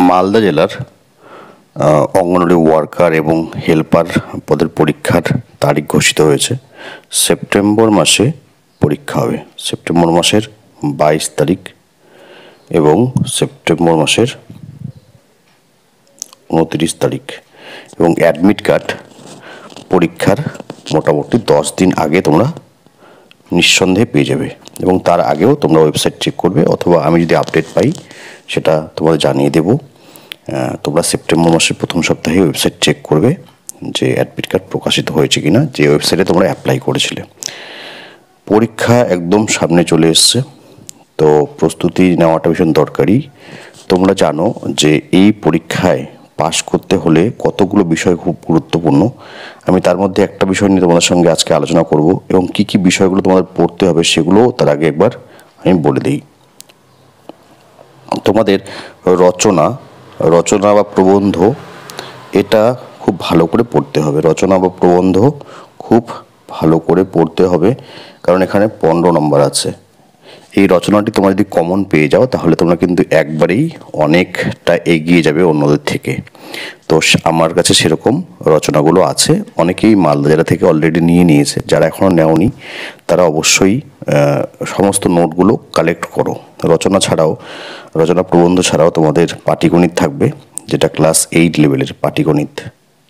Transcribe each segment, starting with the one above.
মালদা জেলার অঙ্গনওয়াড়ি ওয়ার্কার এবং হেল্পার পদের পরীক্ষার তারিখ ঘোষিত হয়েছে। সেপ্টেম্বর মাসে পরীক্ষা হবে, সেপ্টেম্বর মাসের 22 তারিখ এবং সেপ্টেম্বর মাসের 29 তারিখ। এবং অ্যাডমিট কার্ড পরীক্ষার মোটামুটি 10 দিন আগে তোমরা নিঃসন্দেহে পেয়ে যাবে, এবং তার আগেও তোমরা ওয়েবসাইট চেক করবে, অথবা আমি যদি আপডেট পাই সেটা তোমাদের জানিয়ে দেবো। তোমরা সেপ্টেম্বর মাসের প্রথম সপ্তাহে ওয়েবসাইট চেক করবে যে অ্যাডমিট কার্ড প্রকাশিত হয়েছে কিনা, যে ওয়েবসাইটে তোমরা অ্যাপ্লাই করেছিলে। পরীক্ষা একদম সামনে চলে এসছে, তো প্রস্তুতি নেওয়াটা ভীষণ দরকারি। তোমরা জানো যে এই পরীক্ষায় পাশ করতে হলে কতগুলো বিষয় খুব গুরুত্বপূর্ণ। আমি তার মধ্যে একটা বিষয় নিয়ে তোমাদের সঙ্গে আজকে আলোচনা করব, এবং কি কি বিষয়গুলো তোমাদের পড়তে হবে সেগুলো তার আগে একবার আমি বলে দিই। তোমাদের রচনা বা প্রবন্ধ এটা খুব ভালো করে পড়তে হবে। রচনা বা প্রবন্ধ খুব ভালো করে পড়তে হবে, কারণ এখানে 15 নম্বর আছে। এই রচনাটি তোমরা যদি কমন পেয়ে যাও তাহলে তোমরা কিন্তু একবারেই অনেকটা এগিয়ে যাবে অন্যদের থেকে। তো আমার কাছে সেরকম রচনাগুলো আছে, অনেকেই মালদা জেলা থেকে অলরেডি নিয়ে নিয়েছে। যারা এখনও নেওনি তারা অবশ্যই সমস্ত নোটগুলো কালেক্ট করো। রচনা প্রবন্ধ ছাড়াও তোমাদের পাটিগণিত থাকবে, যেটা ক্লাস 8 লেভেলের পাটিগণিত।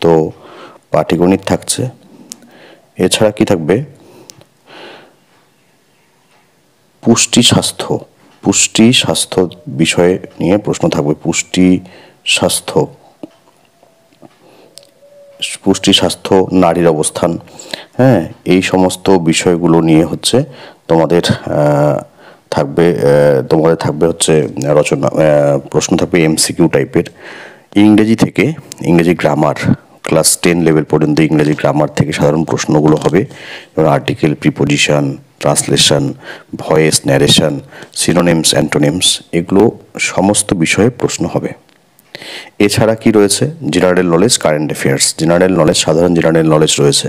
তো পাটিগণিত থাকছে, এছাড়া কি থাকবে, পুষ্টি স্বাস্থ্য বিষয়ে নিয়ে প্রশ্ন থাকবে। পুষ্টি স্বাস্থ্য, নারীর অবস্থান, হ্যাঁ, এই সমস্ত বিষয়গুলো নিয়ে হচ্ছে তোমাদের থাকবে হচ্ছে রচনা। প্রশ্ন থাকবে MCQ টাইপের। ইংরেজি গ্রামার, ক্লাস 10 লেভেল পর্যন্ত ইংরেজি গ্রামার থেকে সাধারণ প্রশ্নগুলো হবে, এবং article, preposition, translation, voice, narration, synonyms, antonyms, এগুলো সমস্ত বিষয়ে প্রশ্ন হবে। এছাড়া কি রয়েছে, জেনারেল নলেজ, কারেন্ট অ্যাফেয়ার্স, সাধারণ জেনারেল নলেজ রয়েছে,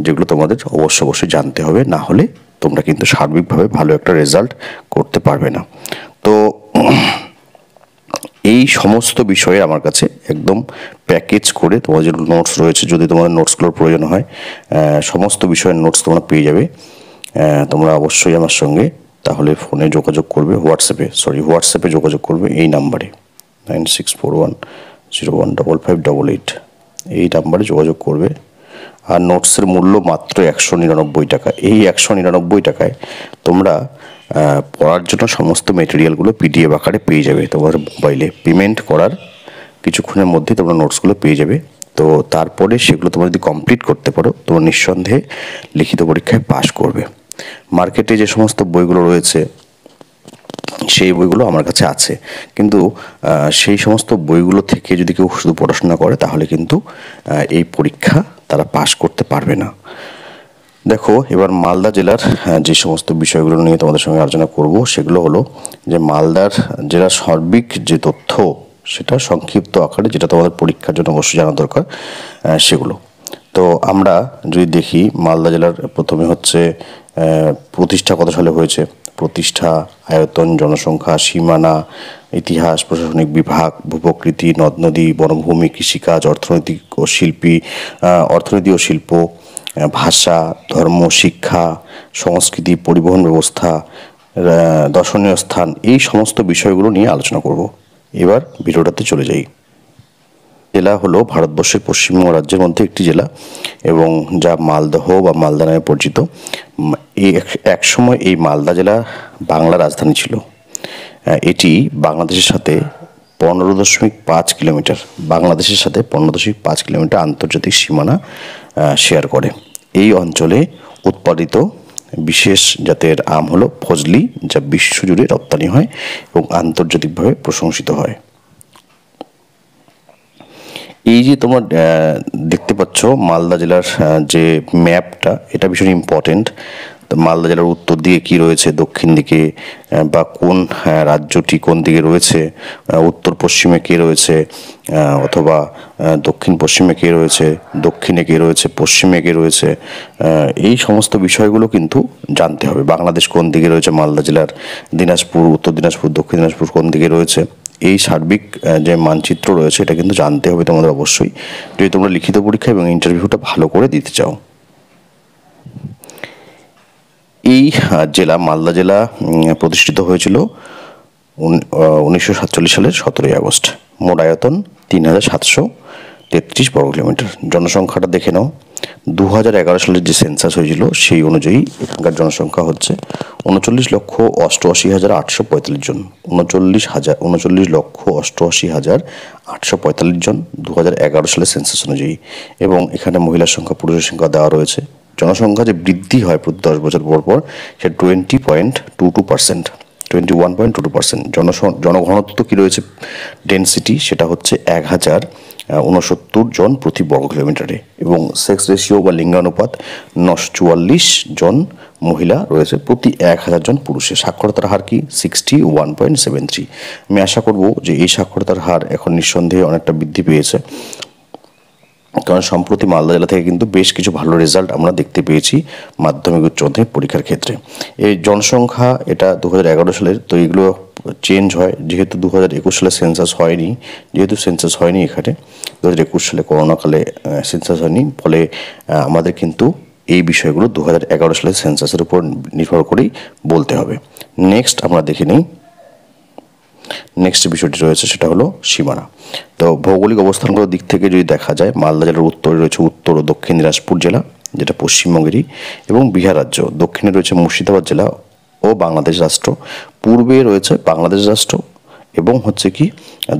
যেগুলো তোমাদের অবশ্যই জানতে হবে, না হলে তোমরা কিন্তু সার্বিকভাবে ভালো একটা রেজাল্ট করতে পারবে না। তো এই সমস্ত বিষয়ে আমার কাছে একদম প্যাকেজ করে তোমাদের যে নোটস রয়েছে, যদি তোমাদের নোটসগুলোর প্রয়োজন হয়, সমস্ত বিষয়ের নোটস তোমরা পেয়ে যাবে। তোমরা অবশ্যই আমার সঙ্গে তাহলে ফোনে যোগাযোগ করবে, হোয়াটসঅ্যাপে যোগাযোগ করবে এই নাম্বারে 9641015588, এই নাম্বারে যোগাযোগ করবে। আর নোটসের মূল্য মাত্র 199 টাকা। এই 199 টাকায় তোমরা পড়ার জন্য সমস্ত মেটেরিয়ালগুলো PDF আকারে পেয়ে যাবে। তোমার মোবাইলে পেমেন্ট করার কিছুক্ষণের মধ্যে তোমরা নোটসগুলো পেয়ে যাবে। তো তারপরে সেগুলো তোমরা যদি কমপ্লিট করতে পারো, তোমরা নিঃসন্দেহে লিখিত পরীক্ষায় পাশ করবে। মার্কেটে যে সমস্ত বইগুলো রয়েছে সেই বইগুলো আমার কাছে আছে, কিন্তু সেই সমস্ত বইগুলো থেকে যদি কেউ শুধু পড়াশোনা করে তাহলে কিন্তু এই পরীক্ষা তারা পাশ করতে পারবে না। দেখো, এবার মালদা জেলার যে সমস্ত বিষয়গুলো নিয়ে তোমাদের সঙ্গে আলোচনা করব সেগুলো হলো যে মালদার জেলার সার্বিক যে তথ্য, সেটা সংক্ষিপ্ত আকারে, যেটা তোমাদের পরীক্ষার জন্য অবশ্যই জানা দরকার, সেগুলো। তো আমরা যদি দেখি, মালদা জেলার প্রথমে হচ্ছে প্রতিষ্ঠা কত সালে হয়েছে, প্রতিষ্ঠা, আয়তন, জনসংখ্যা, সীমানা, ইতিহাস, প্রশাসনিক বিভাগ, ভূপ্রকৃতি, নদ নদী, বনভূমি, কৃষিকাজ, অর্থনৈতি ও শিল্প, ভাষা, ধর্ম, শিক্ষা, সংস্কৃতি, পরিবহন ব্যবস্থা, দর্শনীয় স্থান, এই সমস্ত বিষয়গুলো নিয়ে আলোচনা করব। এবার ভিডিওটাতে চলে যাই। জেলা হলো ভারতবর্ষের পশ্চিমবঙ্গ রাজ্যের মধ্যে একটি জেলা, এবং যা মালদহ বা মালদা নামে পরিচিত। একসময় এই মালদা জেলা বাংলার রাজধানী ছিল। এটি বাংলাদেশের সাথে 15.5 কিলোমিটার আন্তর্জাতিক সীমানা শেয়ার করে। এই অঞ্চলে উৎপাদিত বিশেষ জাতের আম হলো ফজলি, যা বিশ্বজুড়ে রপ্তানি হয় এবং আন্তর্জাতিকভাবে প্রশংসিত হয়। এই যে তোমরা দেখতে পাচ্ছ মালদা জেলার যে ম্যাপটা, এটা ভীষণ ইম্পর্টেন্ট। মালদা জেলার উত্তর দিকে কি রয়েছে, দক্ষিণ দিকে বা কোন রাজ্যটি কোন দিকে রয়েছে, উত্তর পশ্চিমে কে রয়েছে, অথবা দক্ষিণ পশ্চিমে কে রয়েছে, দক্ষিণে কে রয়েছে, পশ্চিমে কে রয়েছে, এই সমস্ত বিষয়গুলো কিন্তু জানতে হবে। বাংলাদেশ কোন দিকে রয়েছে, মালদা জেলার দিনাজপুর, উত্তর দিনাজপুর, দক্ষিণ দিনাজপুর কোন দিকে রয়েছে, এই সার্বিক যে মানচিত্র রয়েছে এটা কিন্তু জানতে হবে তোমাদের অবশ্যই, যদি তোমরা লিখিত পরীক্ষা এবং ইন্টারভিউটা ভালো করে দিতে চাও। এই জেলা, মালদা জেলা প্রতিষ্ঠিত হয়েছিল 1947 সালের 17ই আগস্ট। মোট আয়তন 3733 বর্গ কিলোমিটার। জনসংখ্যাটা দেখে নাও, 2011 সালের যে সেন্সাস হয়েছিল সেই অনুযায়ী এখানকার জনসংখ্যা হচ্ছে 39,88,845 জন। 39,88,845 জন 2011 সালের সেন্সাস অনুযায়ী। এবং এখানে মহিলার সংখ্যা, পুরুষের সংখ্যা দেওয়া রয়েছে। জনসংখ্যা যে বৃদ্ধি হয় প্রতি 10 বছর পর পর, সে 20.22%, 21.22%। জনঘনত্ব কী রয়েছে, ডেনসিটি, সেটা হচ্ছে 1069 জন প্রতি বর্গ কিলোমিটারে। এবং সেক্স রেশিও বা লিঙ্গানুপাত 944 জন মহিলা রয়েছে প্রতি 1000 জন পুরুষে। সাক্ষরতার হার কি, 61.73। আমি আশা করব যে এই সাক্ষরতার হার এখন নিঃসন্দেহে অনেকটা বৃদ্ধি পেয়েছে, কারণ সম্প্রতি মালদা জেলা থেকে কিন্তু বেশ কিছু ভালো রেজাল্ট আমরা দেখতে পেয়েছি মাধ্যমিক উচ্চ মাধ্যমিক পরীক্ষার ক্ষেত্রে। এই জনসংখ্যা এটা 2011 সালের, তো এগুলো চেঞ্জ হয় যেহেতু 2021 সালে সেন্সাস হয়নি, এখানে 2021 সালে করোনাকালে সেন্সাস হয়নি, ফলে আমাদের কিন্তু এই বিষয়গুলো 2011 সালের সেন্সাসের উপর নির্ভর করেই বলতে হবে। নেক্সট আমরা দেখে নিই, নেক্সট বিষয়টি রয়েছে সেটা হলো সীমানা। তো ভৌগোলিক অবস্থানগুলোর দিক থেকে যদি দেখা যায়, মালদা জেলার উত্তরে রয়েছে উত্তর ও দক্ষিণ দিনাজপুর জেলা, যেটা পশ্চিমবঙ্গেরই এবং বিহার রাজ্য। দক্ষিণে রয়েছে মুর্শিদাবাদ জেলা ও বাংলাদেশ রাষ্ট্র। পূর্বে রয়েছে বাংলাদেশ রাষ্ট্র এবং হচ্ছে কি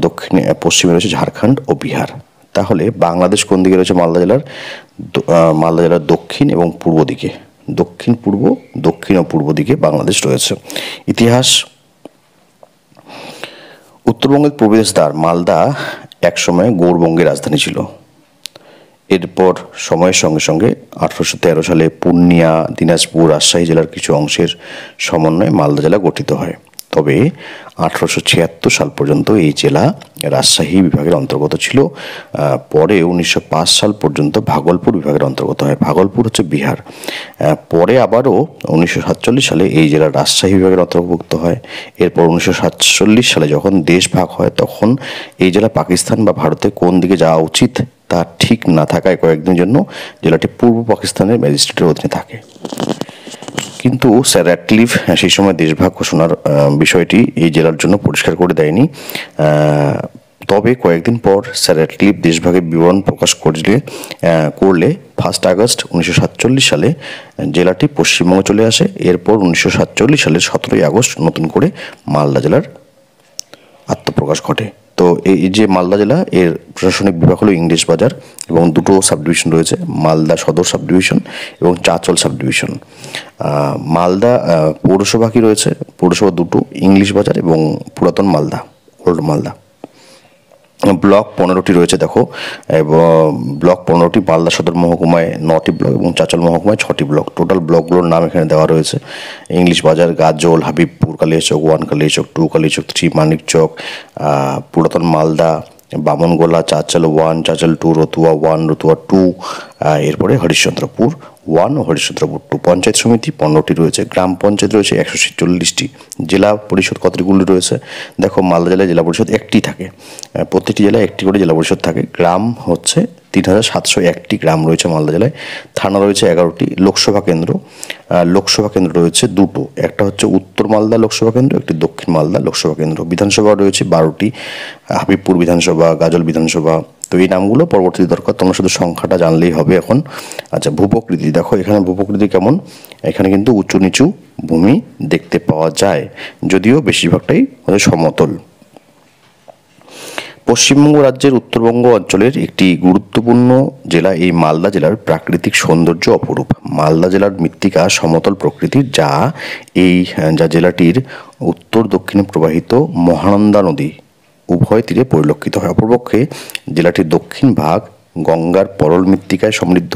দক্ষিণে, পশ্চিমে রয়েছে ঝাড়খণ্ড ও বিহার। তাহলে বাংলাদেশ কোন দিকে রয়েছে, মালদা জেলার দক্ষিণ এবং পূর্ব দিকে, দক্ষিণ ও পূর্ব দিকে বাংলাদেশ রয়েছে। ইতিহাস, উত্তরবঙ্গের প্রবেশদ্বার মালদা একসময় গৌড়বঙ্গের রাজধানী ছিল। এরপর সময়ের সঙ্গে সঙ্গে 1813 সালে পূর্ণিয়া, দিনাজপুর, রাজশাহী জেলার কিছু অংশের সমন্বয়ে মালদা জেলা গঠিত হয়। তবে 1876 সাল পর্যন্ত এই জেলা রাজশাহী বিভাগের অন্তর্গত ছিল। পরে 1905 সাল পর্যন্ত ভাগলপুর বিভাগের অন্তর্গত হয়। ভাগলপুর হচ্ছে বিহার। পরে আবারও 1947 সালে এই জেলা রাজশাহী বিভাগের অন্তর্ভুক্ত হয়। এরপর 1947 সালে যখন দেশ ভাগ হয়, তখন এই জেলা পাকিস্তান বা ভারতে কোন দিকে যাওয়া উচিত তা ঠিক না থাকায় কয়েকদিনের জন্য জেলাটি পূর্ব পাকিস্তানের ম্যাজিস্ট্রেটের অধীনে থাকে। কিন্তু স্যার র্যাটক্লিফ সেই সময় দেশভাগ ঘোষণার বিষয়টি এই জেলার জন্য পরিষ্কার করে দেয়নি। তবে কয়েকদিন পর স্যার র্যাটক্লিফ দেশভাগের বিবরণ প্রকাশ করলে 1 আগস্ট 1947 সালে জেলাটি পশ্চিমবঙ্গে চলে আসে। এরপর 1947 সালের 17ই আগস্ট নতুন করে মালদা জেলার আত্মপ্রকাশ ঘটে। তো এই যে মালদা জেলা, এর প্রশাসনিক বিভাগ হলো ইংলিশ বাজার এবং দুটো সাব ডিভিশন রয়েছে, মালদা সদর সাব ডিভিশন এবং চাঁচল সাব ডিভিশন। মালদা পৌরসভা কি রয়েছে, পৌরসভা দুটো, ইংলিশ বাজার এবং পুরাতন মালদা, ওল্ড মালদা। ব্লক 15টি রয়েছে দেখো, এবং ব্লক 15টি, মালদা সদর মহকুমায় 9টি ব্লক এবং চাঁচল মহকুমায় 6টি ব্লক। টোটাল ব্লকগুলোর নাম এখানে দেওয়া রয়েছে, ইংলিশ বাজার, গাজল, হাবিবপুর, কালিয়াচক 1, কালিয়াচক 2, কালিয়াচক 3, মানিকচক, পুরাতন মালদা, বামনগোলা, চাঁচল 1, চাঁচল 2, রতুয়া 1, রতুয়া 2, এরপরে হরিশ্চন্দ্রপুর 1 ও হরিশ্চন্দ্রপুর 2। পঞ্চায়েত সমিতি 15টি রয়েছে, গ্রাম পঞ্চায়েত রয়েছে 146টি। জেলা পরিষদ কতগুলি রয়েছে, দেখো মালদা জেলায় জেলা পরিষদ একটি থাকে, প্রত্যেকটি জেলায় একটি করে জেলা পরিষদ থাকে। গ্রাম হচ্ছে 3701টি গ্রাম রয়েছে মালদা জেলায়। থানা রয়েছে 11টি। লোকসভা কেন্দ্র রয়েছে দুটো, একটা হচ্ছে উত্তর মালদা লোকসভা কেন্দ্র, একটি দক্ষিণ মালদা লোকসভা কেন্দ্র। বিধানসভা রয়েছে 12টি, হাবিবপুর বিধানসভা, গাজল বিধানসভা। তো এই নামগুলো পরবর্তীতে দরকার, তোমরা শুধু সংখ্যাটা জানলেই হবে এখন। আচ্ছা, ভূপ্রকৃতি দেখো, এখানে ভূপ্রকৃতি কেমন, এখানে কিন্তু উঁচু নিচু ভূমি দেখতে পাওয়া যায়, যদিও বেশিরভাগটাই সমতল। পশ্চিমবঙ্গ রাজ্যের উত্তরবঙ্গ অঞ্চলের একটি গুরুত্বপূর্ণ জেলা এই মালদা জেলার প্রাকৃতিক সৌন্দর্য অপরূপ। মালদা জেলার মৃত্তিকা সমতল প্রকৃতির, যা জেলাটির উত্তর দক্ষিণে প্রবাহিত মহানন্দা নদী উভয় তীরে পরিলক্ষিত হয়। অপরপক্ষে জেলাটির দক্ষিণ ভাগ গঙ্গার পরল মৃত্তিকায় সমৃদ্ধ,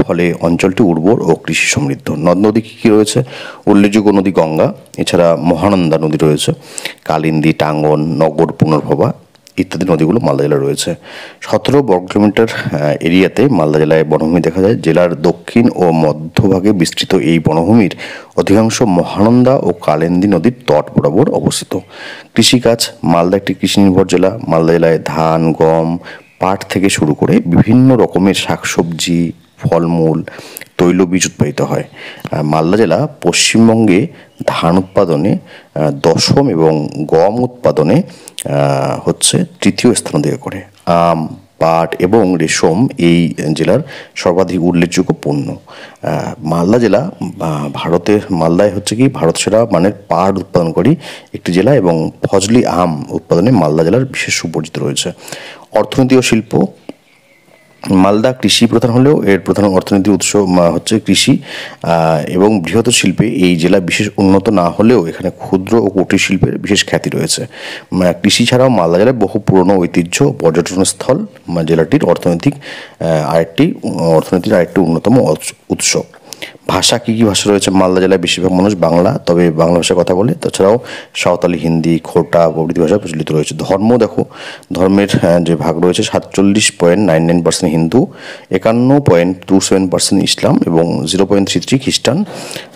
ফলে অঞ্চলটি উর্বর ও কৃষি সমৃদ্ধ। নদ নদী কী রয়েছে, উল্লেখযোগ্য নদী গঙ্গা, এছাড়া মহানন্দা নদী রয়েছে, কালিন্দী, টাঙ্গন, নগর, পুনর্ভবা। ইত্যাদি নদীগুলো মালদা জেলায় রয়েছে। 17 বর্গ কিলোমিটার এরিয়াতে মালদা জেলায় বনভূমি দেখা যায়। জেলার দক্ষিণ ও মধ্যভাগে বিস্তৃত এই বনভূমির অধিকাংশ মহানন্দা ও কালিন্দী নদীর তট বরাবর অবস্থিত। কৃষিকাজ, মালদা একটি কৃষি নির্ভর জেলা। মালদা জেলায় ধান, গম, পাট থেকে শুরু করে বিভিন্ন রকমের শাকসবজি, ফলমূল, তৈলবীজ উৎপাদিত হয়। মালদা জেলা পশ্চিমবঙ্গে ধান উৎপাদনে দশম এবং গম উৎপাদনে হচ্ছে তৃতীয় স্থান অধিকার করে। আম, পাট এবং রেশম এই জেলার সর্বাধিক উল্লেখযোগ্য পণ্য। মালদা জেলা মালদায় হচ্ছে কি ভারত সেরা মানের পাট উৎপাদনকারী একটি জেলা এবং ফজলি আম উৎপাদনে মালদা জেলার বিশেষ সুপরিচিত রয়েছে। অর্থনীতি ও শিল্প, মালদা কৃষি প্রধান হলেও এর প্রধান অর্থনৈতিক উৎস হচ্ছে কৃষি এবং বৃহৎ শিল্পে এই জেলা বিশেষ উন্নত না হলেও এখানে ক্ষুদ্র ও কুটির শিল্পের বিশেষ খ্যাতি রয়েছে। কৃষি ছাড়াও মালদা জেলায় বহু পুরনো ঐতিহ্য, পর্যটন স্থল জেলাটির অর্থনীতির আরেকটি অন্যতম উৎস। ভাষা, কী কী ভাষা রয়েছে মালদা জেলায়? বেশিরভাগ মানুষ বাংলা, তবে বাংলা ভাষায় কথা বলে। তাছাড়াও সাঁওতালি, হিন্দি, খোটা প্রভৃতি ভাষা প্রচলিত রয়েছে। ধর্ম দেখো, ধর্মের যে ভাগ রয়েছে 47.99% হিন্দু, 51.27% ইসলাম এবং 0.33 খ্রিস্টান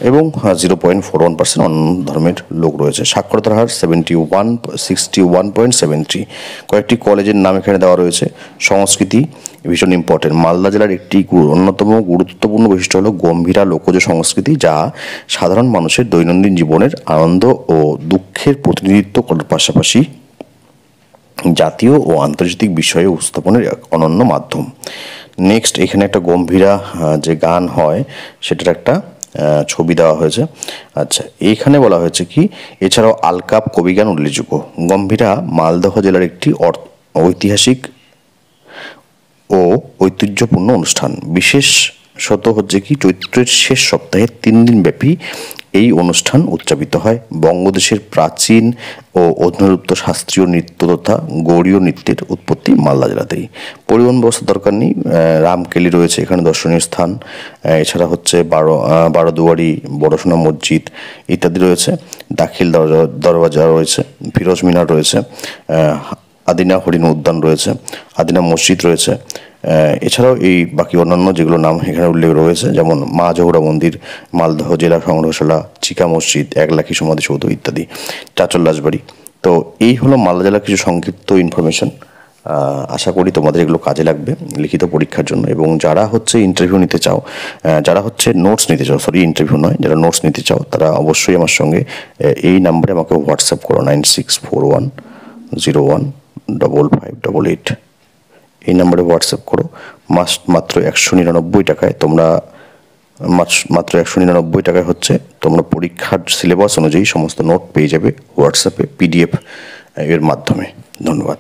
এবং 0.41% অন্য ধর্মের লোক রয়েছে। সাক্ষরতার হার 61.73। কয়েকটি কলেজের নাম এখানে দেওয়া রয়েছে। সংস্কৃতি ভীষণ ইম্পর্টেন্ট। মালদা জেলার একটি অন্যতম গুরুত্বপূর্ণ বৈশিষ্ট্য হলো গম্ভীরা লোকজ সংস্কৃতি, যা সাধারণ মানুষের দৈনন্দিন জীবনের আনন্দ ও দুঃখের প্রতিনিধিত্ব করার পাশাপাশি জাতীয় ও আন্তর্জাতিক বিষয়ে উপস্থাপনের এক অনন্য মাধ্যম। নেক্সট, এখানে একটা গম্ভীরা যে গান হয় সেটার একটা ছবি দেওয়া হয়েছে। আচ্ছা, এইখানে বলা হয়েছে কি, এছাড়াও আলকাপ কবিগান উল্লেখযোগ্য। গম্ভীরা মালদহ জেলার একটি ঐতিহাসিক ও ঐতিহ্যপূর্ণ অনুষ্ঠান। বিশেষত হচ্ছে কি, চৈত্রের শেষ সপ্তাহে 3 দিন ব্যাপী এই অনুষ্ঠান উদযাপিত হয়। বঙ্গদেশের প্রাচীন ও অধুনালুপ্ত শাস্ত্রীয় নৃত্য তথা গৌড়ীয় নৃত্যের উৎপত্তি মালদা জেলাতেই। পরিবহন ব্যবস্থা দরকার নেই। রামকেলি রয়েছে এখানে দর্শনীয় স্থান। এছাড়া হচ্ছে বারোদুয়ারি, বড়সোনা মসজিদ ইত্যাদি রয়েছে। দাখিল দরওয়াজা রয়েছে, ফিরোজ মিনার রয়েছে, আদিনা হরিণ উদ্যান রয়েছে, আদিনা মসজিদ রয়েছে। এছাড়াও এই বাকি অন্যান্য যেগুলো নাম এখানে উল্লেখ রয়েছে, যেমন মা জহুরা মন্দির, মালদহ জেলা সংগ্রহশালা, চিকা মসজিদ, 1 লাখি সমাধিসৌধ ইত্যাদি, চাচল রাজবাড়ি। তো এই হলো মালদা জেলার কিছু সংক্ষিপ্ত ইনফরমেশন। আশা করি তোমাদের এগুলো কাজে লাগবে লিখিত পরীক্ষার জন্য। এবং যারা হচ্ছে ইন্টারভিউ নিতে চাও, যারা হচ্ছে নোটস নিতে চাও, ইন্টারভিউ নয়, যারা নোটস নিতে চাও, তারা অবশ্যই আমার সঙ্গে এই নাম্বারে আমাকে হোয়াটসঅ্যাপ করো, 9641015588। এই নাম্বারে হোয়াটসঅ্যাপ করো। মাত্র 199 টাকায় তোমরা হচ্ছে তোমরা পরীক্ষার সিলেবাস অনুযায়ী সমস্ত নোট পেয়ে যাবে হোয়াটসঅ্যাপে PDF এর মাধ্যমে। ধন্যবাদ।